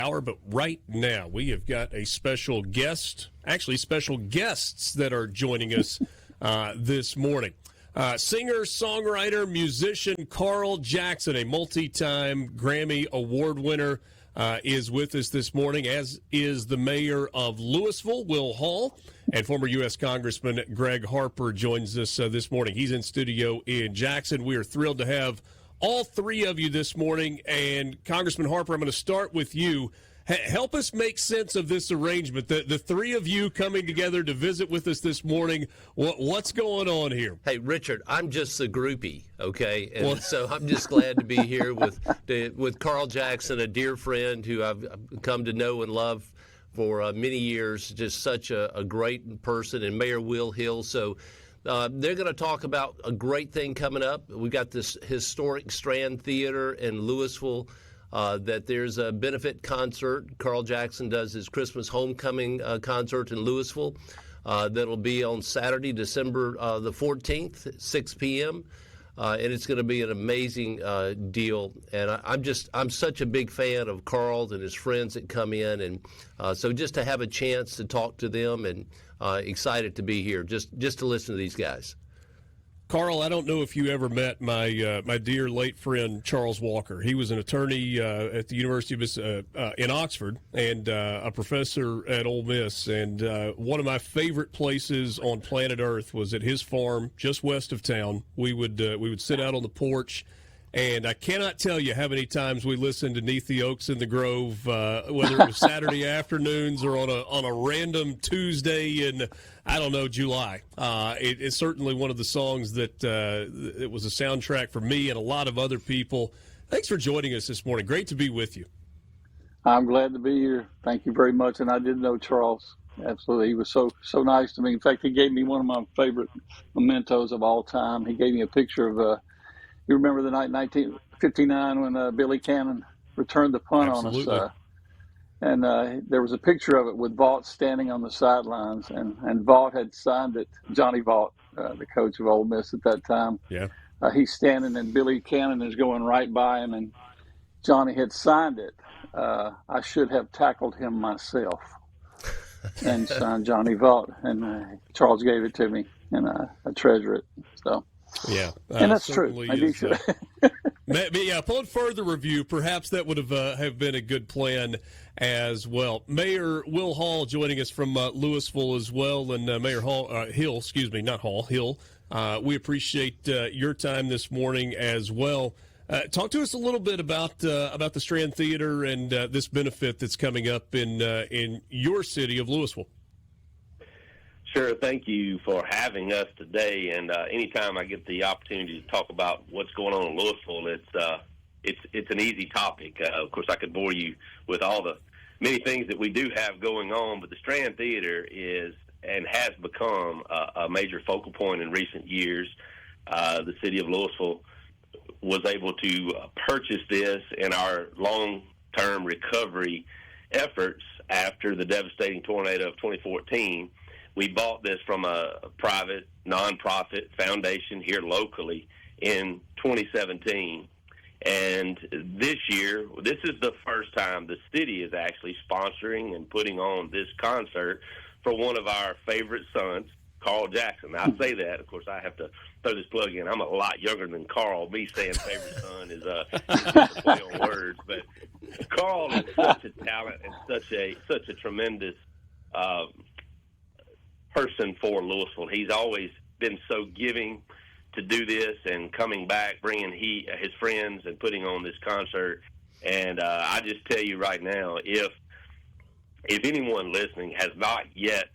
hour, but right now we have got a special guest, actually special guests that are joining us this morning. Singer, songwriter, musician Carl Jackson, a multi-time Grammy Award winner, is with us this morning, as is the mayor of Louisville, Will Hill, and former U.S. Congressman Gregg Harper joins us this morning. He's in studio in Jackson. We are thrilled to have all three of you this morning. And Congressman Harper, I'm going to start with you. Help us make sense of this arrangement. The three of you coming together to visit with us this morning. What's going on here? Hey, Richard, I'm just a groupie, okay? And so I'm just glad to be here with Carl Jackson, a dear friend who I've come to know and love for many years. Just such a great person, and Mayor Will Hill. So they're going to talk about a great thing coming up. We've got this historic Strand Theater in Louisville. That there's a benefit concert. Carl Jackson does his Christmas homecoming concert in Louisville. That'll be on Saturday, December the 14th, at 6 p.m. And it's going to be an amazing deal. And I'm such a big fan of Carl and his friends that come in. And so just to have a chance to talk to them, and excited to be here, just to listen to these guys. Carl, I don't know if you ever met my dear late friend Charles Walker. He was an attorney at the University of in Oxford and a professor at Ole Miss. And one of my favorite places on planet Earth was at his farm just west of town. We would sit out on the porch, and I cannot tell you how many times we listened to 'Neath the Oaks in the Grove, whether it was Saturday afternoons or on a random Tuesday in, I don't know, July. It's certainly one of the songs that it was a soundtrack for me and a lot of other people. Thanks for joining us this morning. Great to be with you. I'm glad to be here. Thank you very much. And I did know Charles. Absolutely. He was so nice to me. In fact, he gave me one of my favorite mementos of all time. He gave me a picture of you remember the night 1959 when Billy Cannon returned the punt Absolutely. on us? And there was a picture of it with Vaught standing on the sidelines, and Vaught had signed it. Johnny Vaught, the coach of Ole Miss at that time. Yeah. He's standing, and Billy Cannon is going right by him, and Johnny had signed it. I should have tackled him myself and signed Johnny Vaught, and Charles gave it to me, and I treasure it. So. Yeah, and that's true. I do should. Yeah, upon further review, perhaps that would have been a good plan as well. Mayor Will Hill joining us from Louisville as well, and Mayor Hill, excuse me, not Hall, Hill. We appreciate your time this morning as well. Talk to us a little bit about the Strand Theater and this benefit that's coming up in your city of Louisville. Sure. Thank you for having us today. And anytime I get the opportunity to talk about what's going on in Louisville, it's an easy topic. Of course, I could bore you with all the many things that we do have going on, but the Strand Theater is and has become a major focal point in recent years. The city of Louisville was able to purchase this in our long-term recovery efforts after the devastating tornado of 2014. We bought this from a private, nonprofit foundation here locally in 2017. And this year, this is the first time the city is actually sponsoring and putting on this concert for one of our favorite sons, Carl Jackson. Now, I say that, of course, I have to throw this plug in. I'm a lot younger than Carl. Me saying favorite son is just a play on words. But Carl is such a talent and such a tremendous person for Louisville. He's always been so giving to do this and coming back, bringing his friends and putting on this concert. And I just tell you right now, if anyone listening has not yet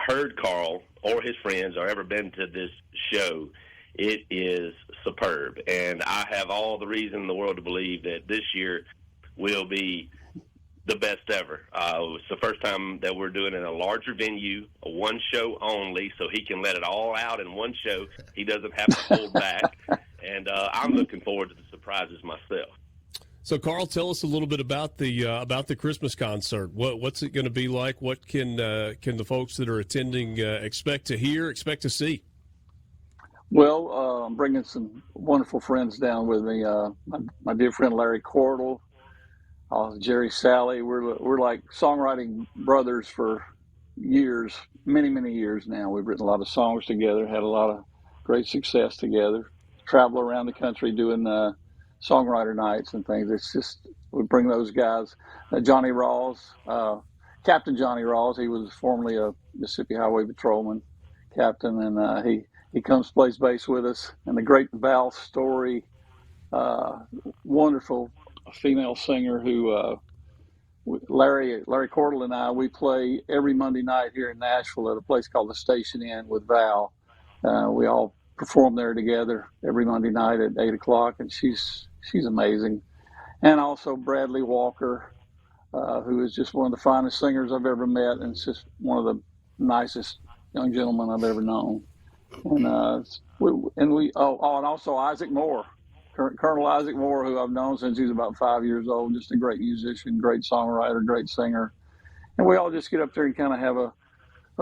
heard Carl or his friends or ever been to this show, it is superb. And I have all the reason in the world to believe that this year will be the best ever. It's the first time that we're doing it in a larger venue, a one show only, so he can let it all out in one show. He doesn't have to hold back, and I'm looking forward to the surprises myself. So, Carl, tell us a little bit about the Christmas concert. What's it going to be like? What can the folks that are attending expect to hear, expect to see? Well, I'm bringing some wonderful friends down with me. My dear friend Larry Cordell. Jerry Sally. We're like songwriting brothers for years, many years now. We've written a lot of songs together, had a lot of great success together. Travel around the country doing songwriter nights and things. It's just we bring those guys. Johnny Rawls, Captain Johnny Rawls. He was formerly a Mississippi Highway Patrolman captain, and he comes plays bass with us. And the great Val Story, wonderful female singer who Larry Cordell and I, we play every Monday night here in Nashville at a place called the Station Inn with Val. We all perform there together every Monday night at 8 o'clock, and she's amazing. And also Bradley Walker, who is just one of the finest singers I've ever met, and it's just one of the nicest young gentlemen I've ever known. And also Isaac Moore, Colonel Isaac Moore, who I've known since he was about 5 years old. Just a great musician, great songwriter, great singer. And we all just get up there and kind of have a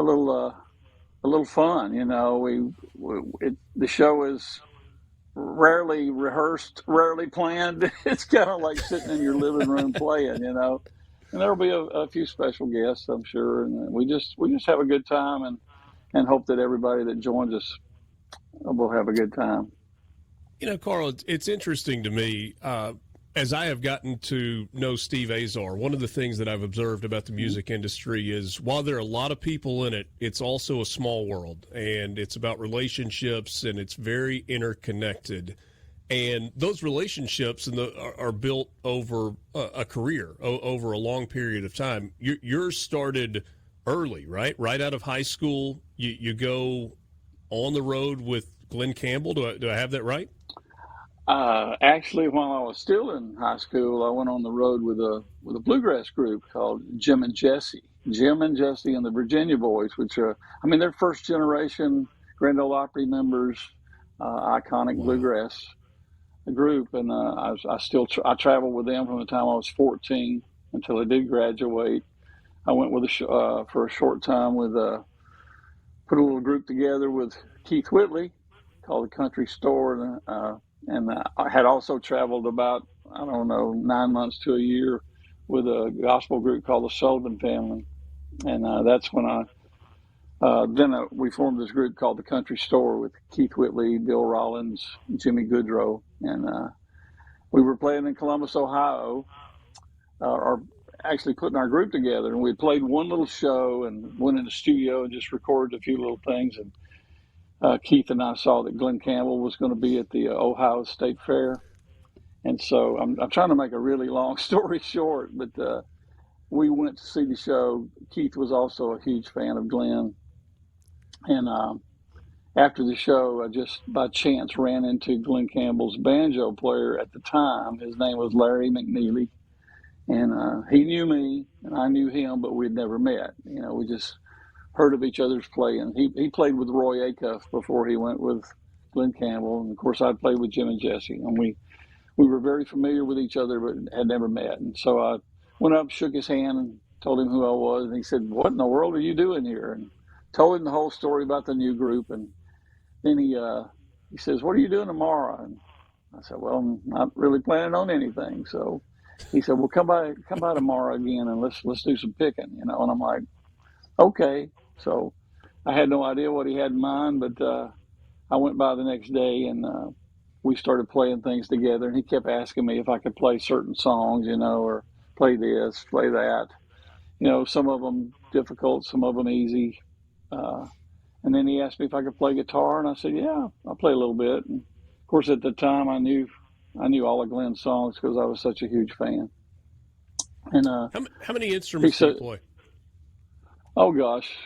little fun, you know. The show is rarely rehearsed, rarely planned. It's kind of like sitting in your living room playing, you know. And there'll be a few special guests, I'm sure, and we just have a good time and hope that everybody that joins us will have a good time. You know, Carl, it's interesting to me. As I have gotten to know Steve Azar, one of the things that I've observed about the music industry is while there are a lot of people in it, it's also a small world, and it's about relationships, and it's very interconnected. And those relationships are built over a career, over a long period of time. Yours started early, right? Right out of high school, you go on the road with Glen Campbell. Do I have that right? Actually, while I was still in high school, I went on the road with a bluegrass group called Jim and Jesse and the Virginia Boys, which are, they're first generation Grand Ole Opry members, iconic bluegrass group. And I traveled with them from the time I was 14 until I did graduate. I went with for a short time with put a little group together with Keith Whitley called the Country Store, and I had also traveled about, 9 months to a year with a gospel group called the Sullivan Family. And that's when we formed this group called the Country Store with Keith Whitley, Bill Rollins, Jimmy Goodrow. And we were playing in Columbus, Ohio, or actually putting our group together. And we played one little show and went in the studio and just recorded a few little things. And Keith and I saw that Glen Campbell was going to be at the Ohio State Fair. And so I'm trying to make a really long story short, but we went to see the show. Keith was also a huge fan of Glen. And after the show, I just by chance ran into Glen Campbell's banjo player at the time. His name was Larry McNeely. And he knew me and I knew him, but we'd never met. You know, we just heard of each other's playing. He played with Roy Acuff before he went with Glen Campbell. And of course I played with Jim and Jesse. And we were very familiar with each other, but had never met. And so I went up, shook his hand, and told him who I was. And he said, "What in the world are you doing here?" And told him the whole story about the new group. And then he says, "What are you doing tomorrow?" And I said, "Well, I'm not really planning on anything." So he said, "Well, come by tomorrow again, and let's do some picking, you know." And I'm like, "Okay." So I had no idea what he had in mind, but I went by the next day, and we started playing things together. And he kept asking me if I could play certain songs, you know, or play this, play that. You know, some of them difficult, some of them easy. And then he asked me if I could play guitar, and I said, "Yeah, I'll play a little bit." And of course, at the time, I knew all of Glen's songs because I was such a huge fan. And how many instruments do you play? Oh gosh,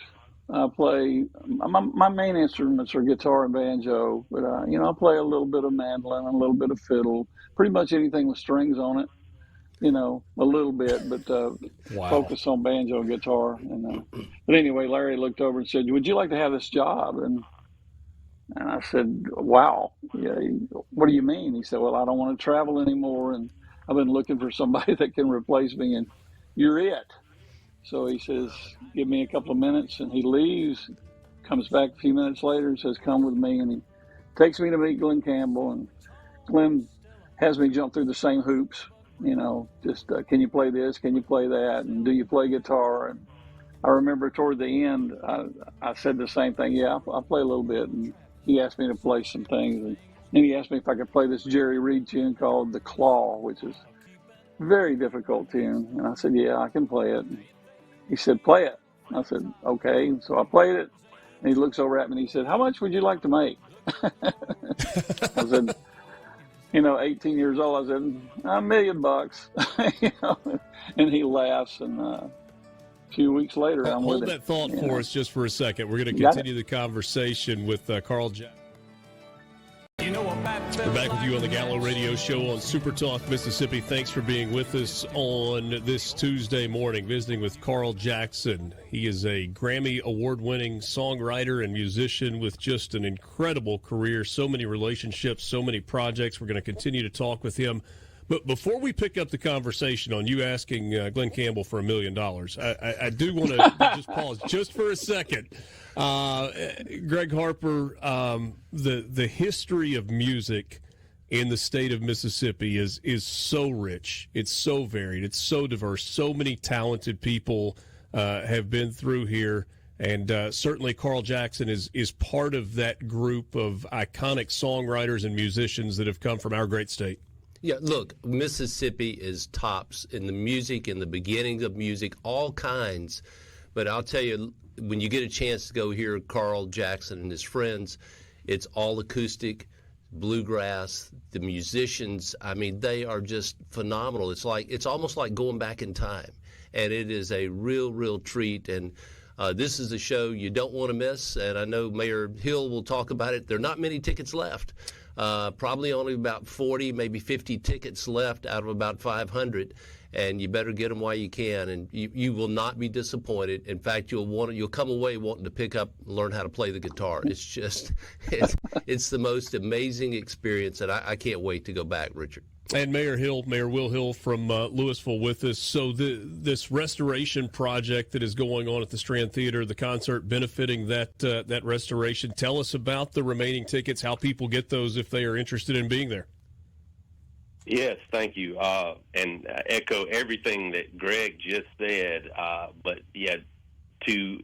I play. My main instruments are guitar and banjo, but I play a little bit of mandolin, a little bit of fiddle, pretty much anything with strings on it. You know, a little bit, but focus on banjo and guitar. And but anyway, Larry looked over and said, "Would you like to have this job?" And I said, "Wow, yeah. What do you mean?" He said, "Well, I don't want to travel anymore, and I've been looking for somebody that can replace me, and you're it." So he says, "Give me a couple of minutes," and he leaves, comes back a few minutes later and says, "Come with me," and he takes me to meet Glen Campbell, and Glen has me jump through the same hoops just can you play this? Can you play that? And do you play guitar? And I remember toward the end, I said the same thing. Yeah, I play a little bit. And he asked me to play some things. And then he asked me if I could play this Jerry Reed tune called The Claw, which is a very difficult tune. And I said, yeah, I can play it. And he said, play it. I said, okay. So I played it. And he looks over at me and he said, how much would you like to make? I said, 18 years old, I said, $1 million. And he laughs. And a few weeks later, I'm Hold with that it. thought for us just for a second. We're going to continue the conversation with Carl Jackson. We're back with you on the Gallo Radio Show on SuperTalk, Mississippi. Thanks for being with us on this Tuesday morning, visiting with Carl Jackson. He is a Grammy award-winning songwriter and musician with just an incredible career, so many relationships, so many projects. We're going to continue to talk with him. But before we pick up the conversation on you asking Glen Campbell for $1 million, I do want to just pause just for a second. Gregg Harper, the history of music in the state of Mississippi is so rich. It's so varied. It's so diverse. So many talented people have been through here. And certainly Carl Jackson is part of that group of iconic songwriters and musicians that have come from our great state. Yeah, look, Mississippi is tops in the music, in the beginnings of music, all kinds. But I'll tell you, when you get a chance to go hear Carl Jackson and his friends, it's all acoustic, bluegrass. The musicians, I mean, they are just phenomenal. It's almost like going back in time, and it is a real treat. And this is a show you don't want to miss. And I know Mayor Hill will talk about it. There are not many tickets left. Probably only about 40, maybe 50 tickets left out of about 500, and you better get them while you can, and you will not be disappointed. In fact, you'll come away wanting to pick up and learn how to play the guitar. It's just it's the most amazing experience, and I can't wait to go back, Richard. And Mayor Will Hill from Louisville with us. So this restoration project that is going on at the Strand Theater, the concert benefiting that restoration. Tell us about the remaining tickets, how people get those if they are interested in being there. Yes, thank you. And echo everything that Greg just said. But, yeah, to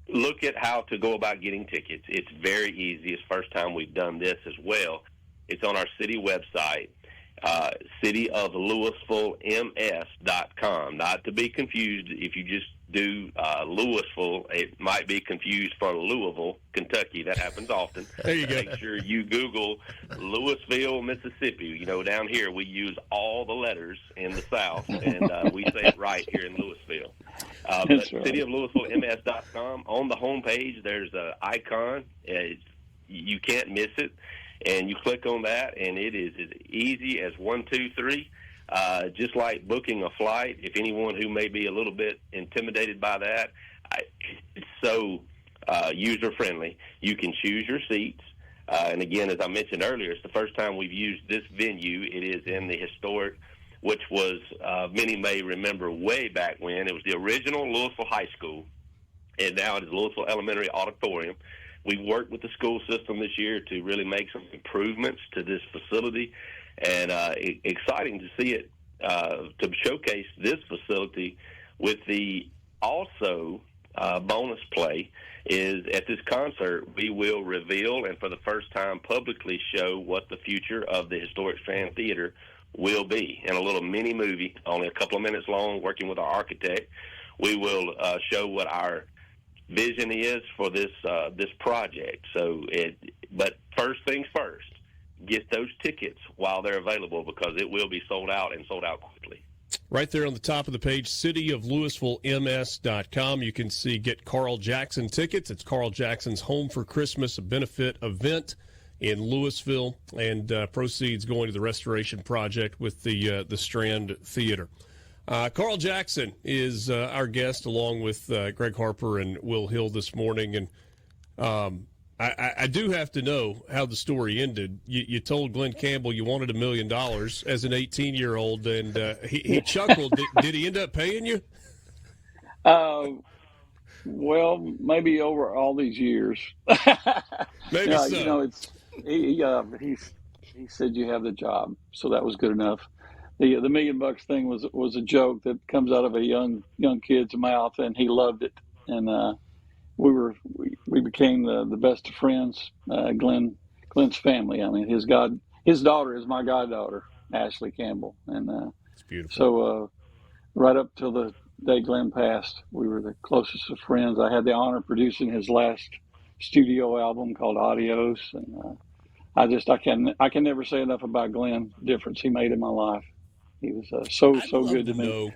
look at how to go about getting tickets, it's very easy. It's the first time we've done this as well. It's on our city website. cityoflouisvillems.com. Not to be confused, if you just do Louisville, it might be confused for Louisville, Kentucky. That happens often. There you go. Make sure you Google Louisville, Mississippi. Down here we use all the letters in the South, and we say it right here in Louisville. But right. cityoflouisvillems.com. On the homepage, there's an icon. You can't miss it. And you click on that, and it is as easy as 1, 2, 3. Just like booking a flight, if anyone who may be a little bit intimidated by that, it's so user-friendly. You can choose your seats. And again, as I mentioned earlier, it's the first time we've used this venue. It is in the historic, which was, many may remember way back when, it was the original Louisville High School, and now it is Louisville Elementary Auditorium. We've worked with the school system this year to really make some improvements to this facility, and exciting to see it, to showcase this facility with the also bonus play is at this concert we will reveal and for the first time publicly show what the future of the historic Strand Theater will be. In a little mini movie, only a couple of minutes long, working with our architect, we will show what our vision is for this project. But first things first, get those tickets while they're available, because it will be sold out and sold out quickly. Right there on the top of the page, cityoflouisvillems.com. You can see Get Carl Jackson tickets. It's Carl Jackson's Home for Christmas, a benefit event in Louisville, and proceeds going to the restoration project with the Strand Theater. Carl Jackson is our guest, along with Gregg Harper and Will Hill this morning. And I do have to know how the story ended. You told Glen Campbell you wanted $1 million as an 18-year-old, and he chuckled. Did he end up paying you? Well, maybe over all these years. Maybe so. He said you have the job, so that was good enough. the $1 million thing was a joke that comes out of a young kid's mouth, and he loved it. And we became the best of friends. Glen's family. I mean, his daughter is my goddaughter, Ashley Campbell, and It's beautiful. so right up till the day Glen passed, we were the closest of friends. I had the honor of producing his last studio album called Adios, and I can never say enough about Glen, the difference he made in my life. He was so good to me. Know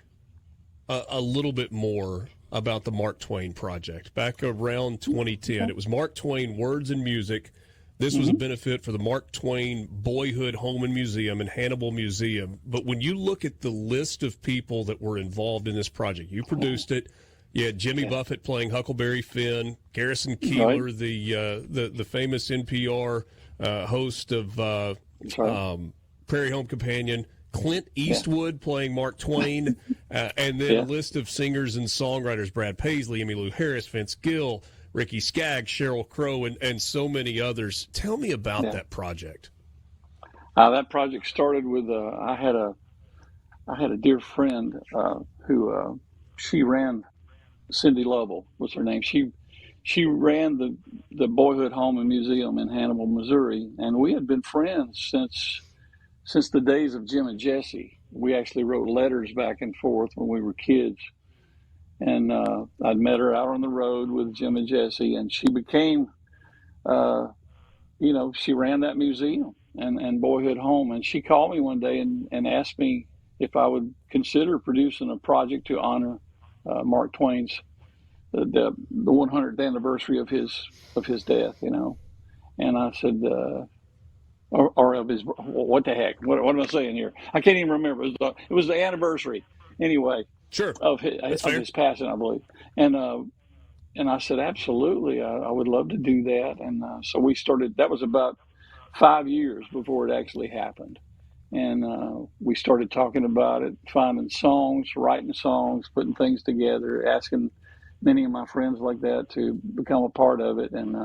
a little bit more about the Mark Twain project. Back around 2010, it was Mark Twain Words and Music. This was a benefit for the Mark Twain Boyhood Home and Museum and Hannibal Museum. But when you look at the list of people that were involved in this project, you produced it. You had Jimmy Buffett playing Huckleberry Finn, Garrison Keillor, the famous NPR host of Prairie Home Companion, Clint Eastwood playing Mark Twain, and then a list of singers and songwriters: Brad Paisley, Emmylou Harris, Vince Gill, Ricky Skaggs, Sheryl Crow, and so many others. Tell me about that project. That project started with I had a dear friend who she ran. Cindy Lovell was her name. She ran the Boyhood Home and Museum in Hannibal, Missouri, and we had been friends since the days of Jim and Jesse. We actually wrote letters back and forth when we were kids. And I'd met her out on the road with Jim and Jesse, and she became, she ran that museum and Boyhood Home. And she called me one day and asked me if I would consider producing a project to honor Mark Twain's the 100th anniversary of his death, And I said, or of his, what the heck? What am I saying here? I can't even remember. It was the anniversary, anyway. Sure. Of his passing, I believe. And I said, absolutely, I would love to do that. And so we started. That was about 5 years before it actually happened. And we started talking about it, finding songs, writing songs, putting things together, asking many of my friends like that to become a part of it. And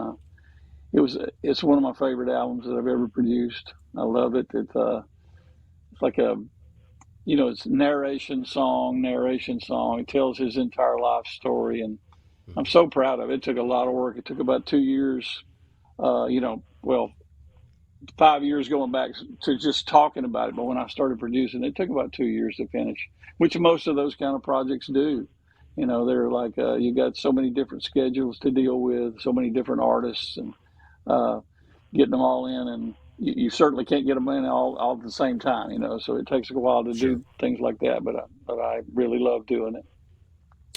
it's one of my favorite albums that I've ever produced. I love it. It's like it's narration song. It tells his entire life story, and I'm so proud of it. It took a lot of work. It took about 2 years, 5 years going back to just talking about it. But when I started producing, it took about 2 years to finish, which most of those kind of projects do. They're like, you got so many different schedules to deal with, so many different artists, and getting them all in. And you certainly can't get them in all at the same time, so it takes a while to do things like that. But I really love doing it.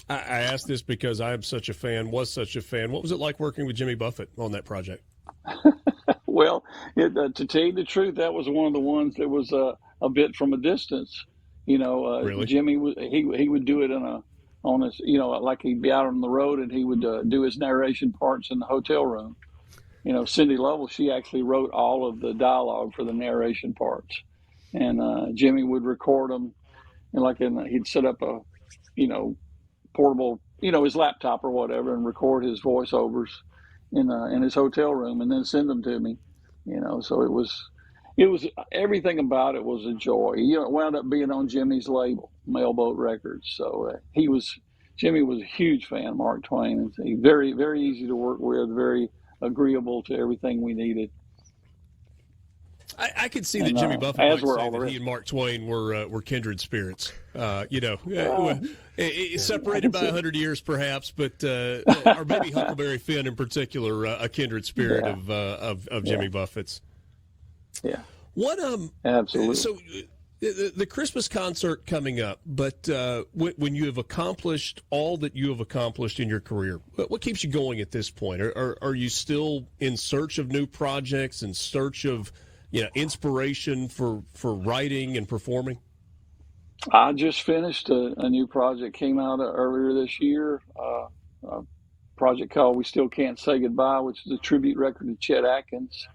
I asked this because I am such a fan, was such a fan. What was it like working with Jimmy Buffett on that project? Well, to tell you the truth, that was one of the ones that was a bit from a distance. Really? Jimmy he would do it like he'd be out on the road, and he would do his narration parts in the hotel room. Cindy Lovell, she actually wrote all of the dialogue for the narration parts, and Jimmy would record them, and he'd set up a portable his laptop or whatever, and record his voiceovers in his hotel room, and then send them to me. So it was everything about it was a joy. It wound up being on Jimmy's label, Mailboat Records. So Jimmy was a huge fan of Mark Twain. It's very, very easy to work with, very agreeable to everything we needed. I could see that Jimmy Buffett might say that he and Mark Twain were kindred spirits. Separated by 100 years, perhaps, but or maybe Huckleberry Finn in particular, a kindred spirit of Jimmy Buffett's. Yeah. What absolutely. So the Christmas concert coming up, but when you have accomplished all that you have accomplished in your career, what keeps you going at this point? Are you still in search of new projects, in search of inspiration for writing and performing? I just finished a new project, came out earlier this year, a project called We Still Can't Say Goodbye, which is a tribute record to Chet Atkins.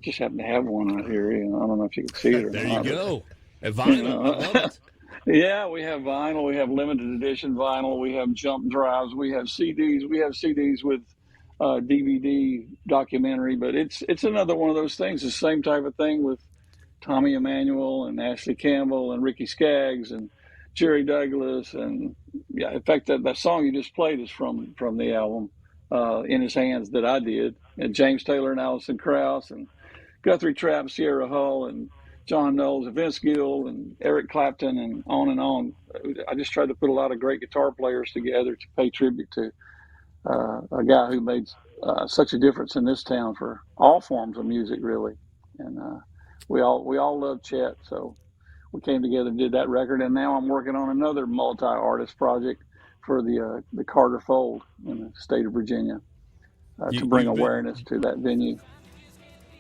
Just happen to have one right here. I don't know if you can see it or there not. There you go. A vinyl. I love it. Yeah, we have vinyl. We have limited edition vinyl. We have jump drives. We have CDs. We have CDs with DVD documentary. But it's another one of those things, the same type of thing with Tommy Emmanuel and Ashley Campbell and Ricky Skaggs and Jerry Douglas. And yeah, in fact, that song you just played is from the album, In His Hands, that I did. And James Taylor and Alison Krauss and Guthrie Trapp, Sierra Hull, and John Knowles, and Vince Gill, and Eric Clapton, and on and on. I just tried to put a lot of great guitar players together to pay tribute to a guy who made such a difference in this town for all forms of music, really. And we all love Chet, so we came together and did that record. And now I'm working on another multi-artist project for the Carter Fold in the state of Virginia to bring awareness to that venue.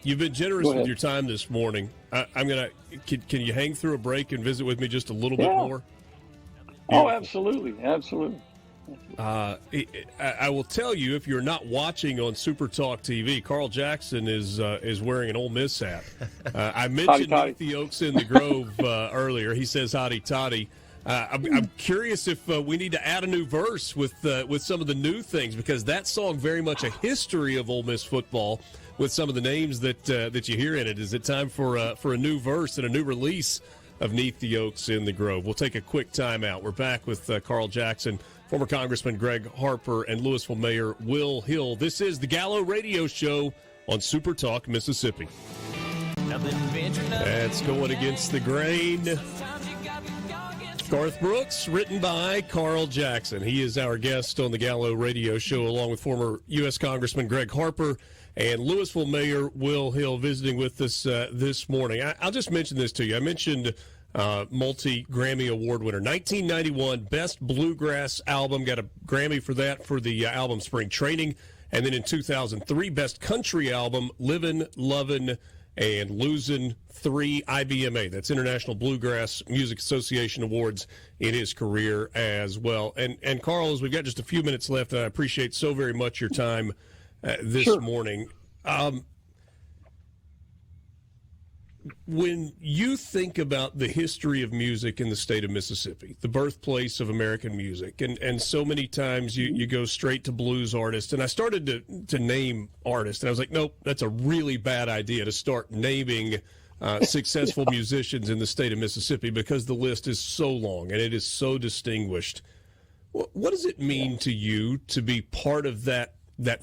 You've been generous with your time this morning. Can you hang through a break and visit with me just a little bit more? Oh, absolutely. I will tell you, if you're not watching on SuperTalk TV, Carl Jackson is wearing an Ole Miss hat. I mentioned Meet the Oaks in the Grove earlier. He says hotty toddy. I'm curious if we need to add a new verse with some of the new things, because that song very much a history of Ole Miss football with some of the names that you hear in it. Is it time for a new verse and a new release of Neath the Oaks in the Grove? We'll take a quick time out. We're back with Carl Jackson, former Congressman Gregg Harper, and Louisville Mayor Will Hill. This is the Gallo Radio Show on SuperTalk, Mississippi. That's Going Against the Grain. Garth Brooks, written by Carl Jackson. He is our guest on the Gallo Radio Show, along with former U.S. Congressman Gregg Harper and Louisville Mayor Will Hill visiting with us this morning. I'll just mention this to you. I mentioned multi-Grammy Award winner. 1991 Best Bluegrass Album. Got a Grammy for that for the album Spring Training. And then in 2003, Best Country Album, Livin', Lovin', and Losing 3 IBMA. That's International Bluegrass Music Association Awards in his career as well. And Carl, as we've got just a few minutes left, and I appreciate so very much your time this morning. When you think about the history of music in the state of Mississippi, the birthplace of American music, and so many times you go straight to blues artists, and I started to name artists, and I was like, nope, that's a really bad idea to start naming successful musicians in the state of Mississippi, because the list is so long and it is so distinguished. What does it mean to you to be part of that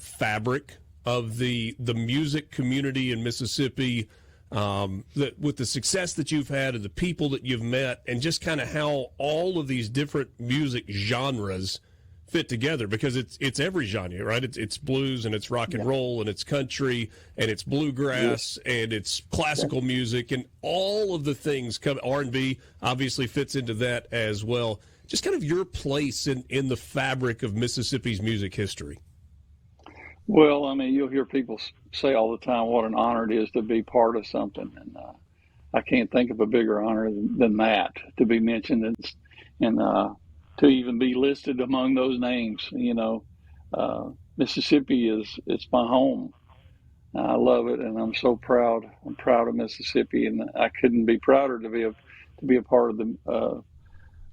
fabric of the music community in Mississippi, with the success that you've had and the people that you've met, and just kind of how all of these different music genres fit together? Because it's every genre, right? It's blues, and it's rock and roll, and it's country, and it's bluegrass, and it's classical music, and all of the things come. R&B obviously fits into that as well. Just kind of your place in the fabric of Mississippi's music history. Well, I mean, you'll hear people say all the time what an honor it is to be part of something, and I can't think of a bigger honor than that, to be mentioned and to even be listed among those names. You know, Mississippi it's my home. I love it, and I'm so proud. I'm proud of Mississippi, and I couldn't be prouder to be a part of the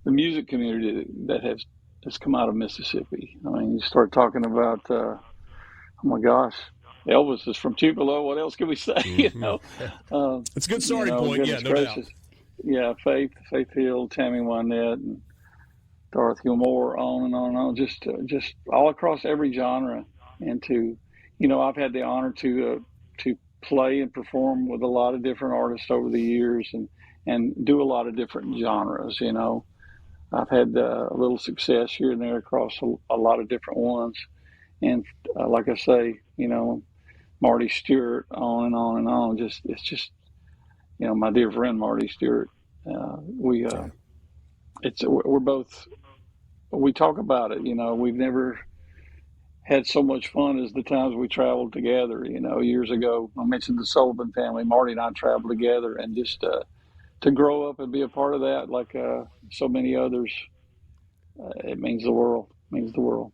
music community that has come out of Mississippi. I mean, you start talking about. Oh my gosh, Elvis is from Tupelo. What else can we say? You know, it's a good starting point. Yeah, no doubt. Yeah, Faith Hill, Tammy Wynette, and Dorothy Moore, on and on and on. Just all across every genre, and I've had the honor to play and perform with a lot of different artists over the years, and do a lot of different genres. You know, I've had a little success here and there across a lot of different ones. And like I say, Marty Stewart, on and on and on. It's just, my dear friend Marty Stewart. We talk about it. We've never had so much fun as the times we traveled together. Years ago, I mentioned the Sullivan family. Marty and I traveled together, and just to grow up and be a part of that, like so many others, it means the world.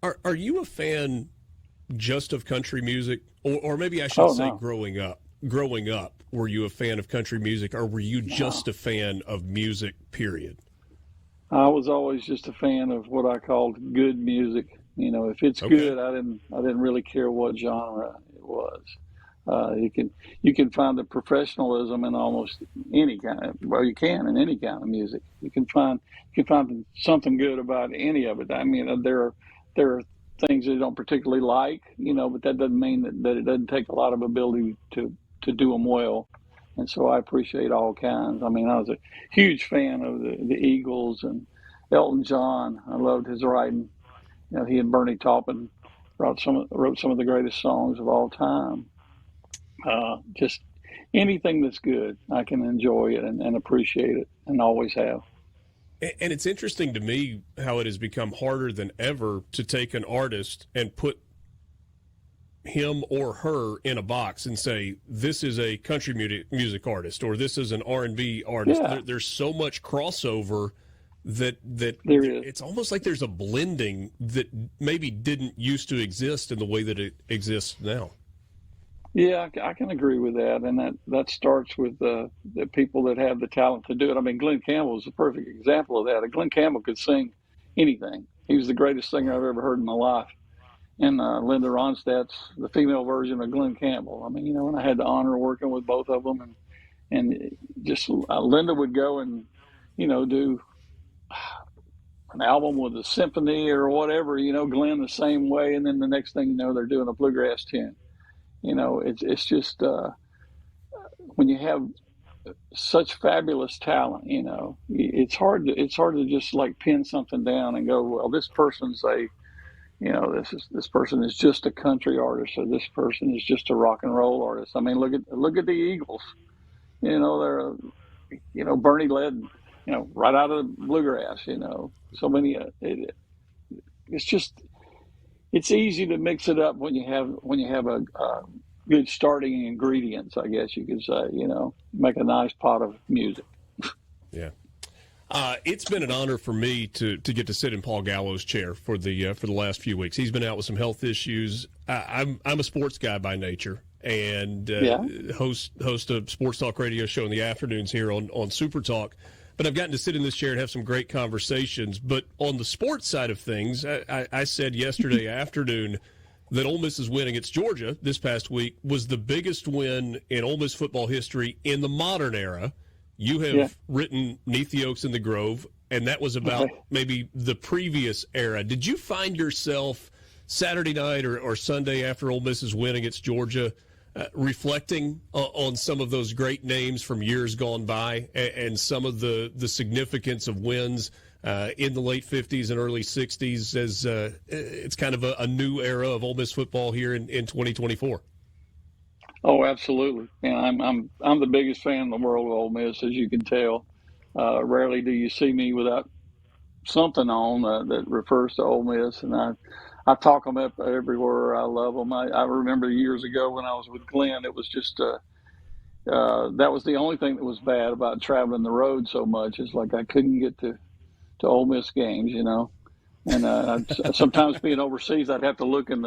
Are you a fan just of country music, or maybe I should say, no. growing up, were you a fan of country music, or were you just a fan of music, period? I was always just a fan of what I called good music. If it's good, I didn't really care what genre it was. You can find the professionalism in almost any kind of, well, you can in any kind of music. You can find something good about any of it. I mean, there are things that I don't particularly like, but that doesn't mean that it doesn't take a lot of ability to do them well. And so I appreciate all kinds. I mean, I was a huge fan of the Eagles and Elton John. I loved his writing. He and Bernie Taupin wrote some of the greatest songs of all time. Just anything that's good, I can enjoy it and appreciate it, and always have. And it's interesting to me how it has become harder than ever to take an artist and put him or her in a box and say, this is a country music artist, or this is an R&B artist. Yeah. There's so much crossover that there is. It's almost like there's a blending that maybe didn't used to exist in the way that it exists now. Yeah, I can agree with that, and that starts with the people that have the talent to do it. I mean, Glen Campbell is a perfect example of that. Glen Campbell could sing anything. He was the greatest singer I've ever heard in my life. And Linda Ronstadt's the female version of Glen Campbell. I mean, and I had the honor of working with both of them, and just Linda would go and do an album with a symphony or whatever. Glenn the same way, and then the next thing you know, they're doing a bluegrass tune. It's just when you have such fabulous talent, it's hard to just like pin something down and go, well, this person's this person is just a country artist, or this person is just a rock and roll artist. I mean, look at the Eagles. They're Bernie led right out of the bluegrass. So many. It's easy to mix it up when you have a good starting ingredients, I guess you could say. Make a nice pot of music. Yeah. It's been an honor for me to get to sit in Paul Gallo's chair for the last few weeks. He's been out with some health issues. I'm a sports guy by nature, and host a sports talk radio show in the afternoons here on SuperTalk. But I've gotten to sit in this chair and have some great conversations. But on the sports side of things, I said yesterday afternoon that Ole Miss's win against Georgia this past week was the biggest win in Ole Miss football history in the modern era. You have written 'Neath the Oaks in the Grove, and that was about maybe the previous era. Did you find yourself Saturday night or Sunday after Ole Miss's win against Georgia reflecting on some of those great names from years gone by and some of the significance of wins in the late 50s and early 60s as it's kind of a new era of Ole Miss football here in 2024? Oh, absolutely. And I'm the biggest fan in the world of Ole Miss, as you can tell. Rarely do you see me without something on that refers to Ole Miss, and I talk them up everywhere. I love them. I remember years ago when I was with Glenn, it was just that was the only thing that was bad about traveling the road so much. Is like I couldn't get to Ole Miss games, And sometimes being overseas, I'd have to look in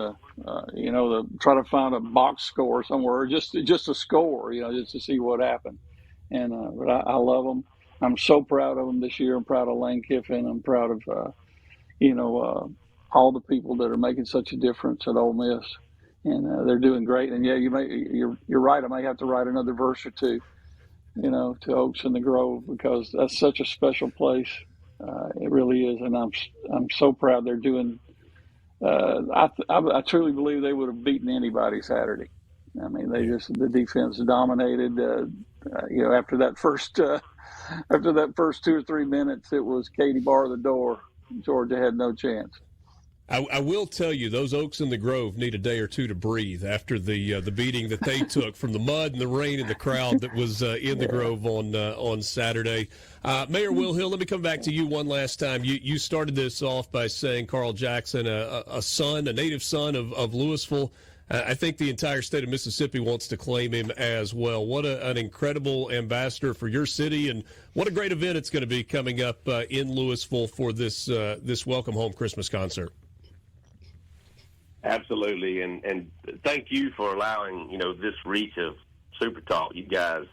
try to find a box score somewhere, just a score, just to see what happened. And but I love them. I'm so proud of them this year. I'm proud of Lane Kiffin. I'm proud of all the people that are making such a difference at Ole Miss, and they're doing great. And yeah, you're right. I may have to write another verse or two, to Oaks in the Grove, because that's such a special place. It really is, and I'm so proud they're doing. I truly believe they would have beaten anybody Saturday. I mean, the defense dominated. After that first 2 or 3 minutes, it was Katie bar the door. Georgia had no chance. I will tell you, those Oaks in the Grove need a day or two to breathe after the beating that they took from the mud and the rain and the crowd that was in the Grove on Saturday. Mayor Will Hill, let me come back to you one last time. You started this off by saying Carl Jackson, a native son of Louisville. I think the entire state of Mississippi wants to claim him as well. What an incredible ambassador for your city, and what a great event it's going to be coming up in Louisville for this Welcome Home Christmas concert. Absolutely, and thank you for allowing this reach of Super Talk. You guys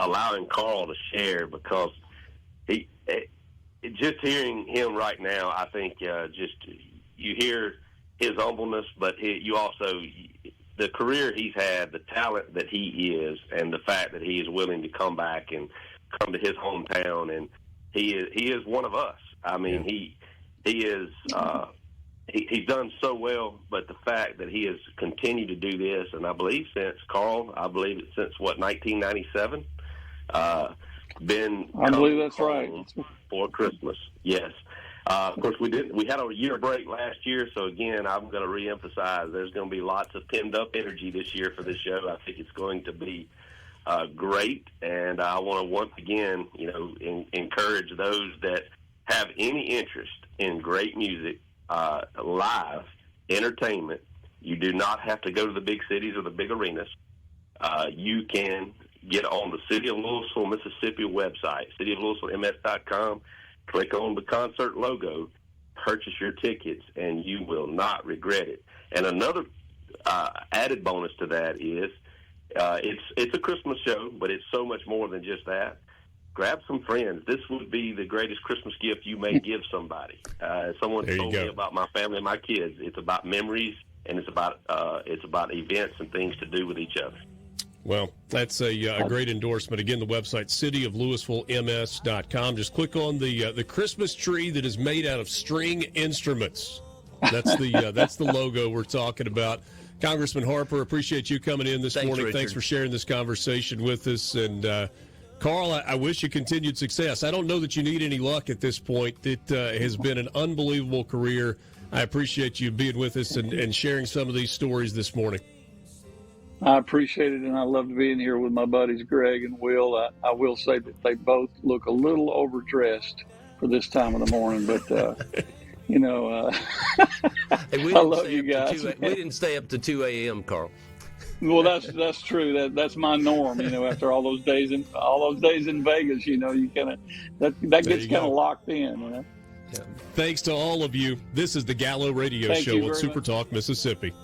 allowing Carl to share, because he just hearing him right now, I think just you hear his humbleness, but you also the career he's had, the talent that he is, and the fact that he is willing to come back and come to his hometown, and he is one of us. I mean, he is he's done so well, but the fact that he has continued to do this, and I believe since 1997, been I believe that's right for Christmas. Yes. Of course, we had a year break last year, so again, I'm going to reemphasize there's going to be lots of pinned up energy this year for this show. I think it's going to be great, and I want to once again, encourage those that have any interest in great music, live entertainment. You do not have to go to the big cities or the big arenas. You can get on the City of Louisville, Mississippi website, cityoflouisvillems.com. Click on the concert logo, purchase your tickets, and you will not regret it. And another added bonus to that is it's a Christmas show, but it's so much more than just that. Grab some friends. This would be the greatest Christmas gift you may give somebody. Someone told me about my family and my kids. It's about memories, and it's about events and things to do with each other. Well, that's a great endorsement. Again, the website, cityoflouisvillems.com. Just click on the Christmas tree that is made out of string instruments. That's the logo we're talking about. Congressman Harper, appreciate you coming in this morning. Richard. Thanks for sharing this conversation with us. And, Carl, I wish you continued success. I don't know that you need any luck at this point. It has been an unbelievable career. I appreciate you being with us and sharing some of these stories this morning. I appreciate it, and I love being here with my buddies Greg and Will. I will say that they both look a little overdressed for this time of the morning, but hey, I love you guys. We didn't stay up to 2 a.m., Carl. Well, that's true. That's my norm. After all those days in Vegas, you kind of that gets kind of locked in. Yeah. Thanks to all of you. This is the Gallo Radio Show on SuperTalk Mississippi.